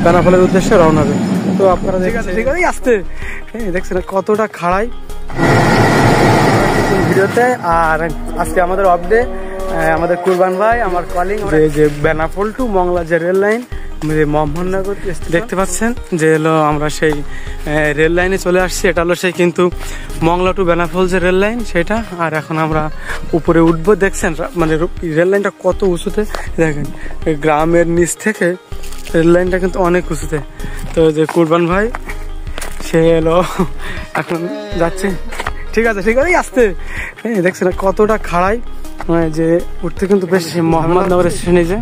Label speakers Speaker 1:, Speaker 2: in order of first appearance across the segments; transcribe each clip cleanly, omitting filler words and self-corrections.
Speaker 1: বেনাপোলের উদ্দেশ্যে রওনা হবে। তো আপনারা ঠিক আছে আসতে দেখছেন কতটা খাড়াই ভিডিওতে। আর আজকে আমাদের অফ ডে, আমাদের কুরবান ভাই আমার কলিং যে বেনাপোল টু মংলা যে রেল লাইন মোহাম্মদনগর দেখতে পাচ্ছেন যে হলো আমরা সেই রেল লাইনে চলে আসছি। এটা হলো সেই কিন্তু মংলা টু বেনাপোল যে রেল লাইন সেটা। আর এখন আমরা উপরে উঠবো, দেখছেন মানে রেল লাইনটা কত উঁচুতে, দেখেন গ্রামের নিচ থেকে রেল লাইনটা কিন্তু অনেক উঁচুতে। তো যে কুরবান ভাই সে এলো এখন যাচ্ছে, ঠিক আছে আসতে দেখছেন কতটা খাড়াই যে উঠতে কিন্তু বেশ। মোহাম্মদনগর স্টেশনে যে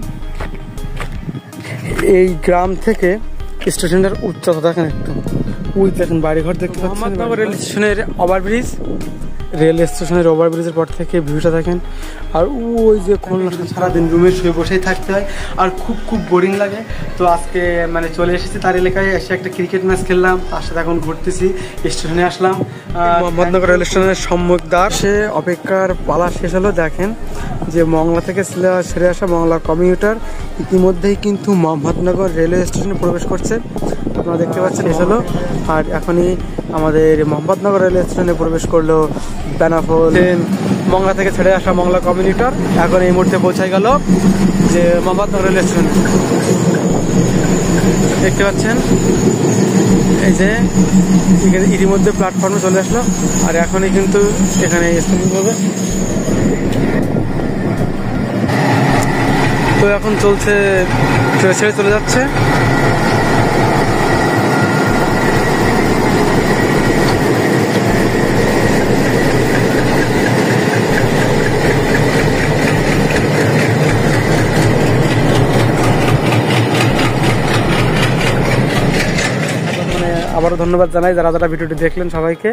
Speaker 1: এই গ্রাম থেকে স্টেশনের উচ্চতা দেখেন একটু, ওই দেখেন বাড়িঘর দেখতে পাচ্ছেন। মোহাম্মদনগর রেল স্টেশনের ওভারব্রিজ, রেল স্টেশনের ওভারব্রিজের পর থেকে ভিউটা দেখেন। আর ওই যে খুলনা সারাদিন রুমে শুয়ে বসেই থাকতে হয় আর খুব বোরিং লাগে। তো আজকে মানে চলে এসেছি তার এলাকায়, এসে একটা ক্রিকেট ম্যাচ খেললাম, তার সাথে এখন ঘুরতেছি, স্টেশনে আসলাম। মোহাম্মদনগর রেল স্টেশনের সম্মুখদ্বার সে অপেক্ষার পালা শেষ হলো। দেখেন যে মংলা থেকে ছেড়ে আসা মংলা কমিউটার ইতিমধ্যেই কিন্তু মোহাম্মদনগর রেলওয়ে স্টেশনে প্রবেশ করছে, আপনারা দেখতে পাচ্ছেন শেষ হলো। আর এখনই আমাদের মোহাম্মদনগর রেলওয়ে স্টেশনে প্রবেশ করলো বেনাপোল। মংলা থেকে ছেড়ে আসা মংলা কমিউটার এখন এই মুহূর্তে পৌঁছায় গেল যে মোহাম্মদনগর রেলওয়ে স্টেশনে, দেখতে পাচ্ছেন। এই যে ইতিমধ্যে প্ল্যাটফর্মে চলে আসলো আর এখনই কিন্তু এখানে স্থাপিত হবে। তো এখন চলছে, ছেড়ে চলে যাচ্ছে। আবারও ধন্যবাদ জানাই যারা যারা ভিডিওটি দেখলেন সবাইকে।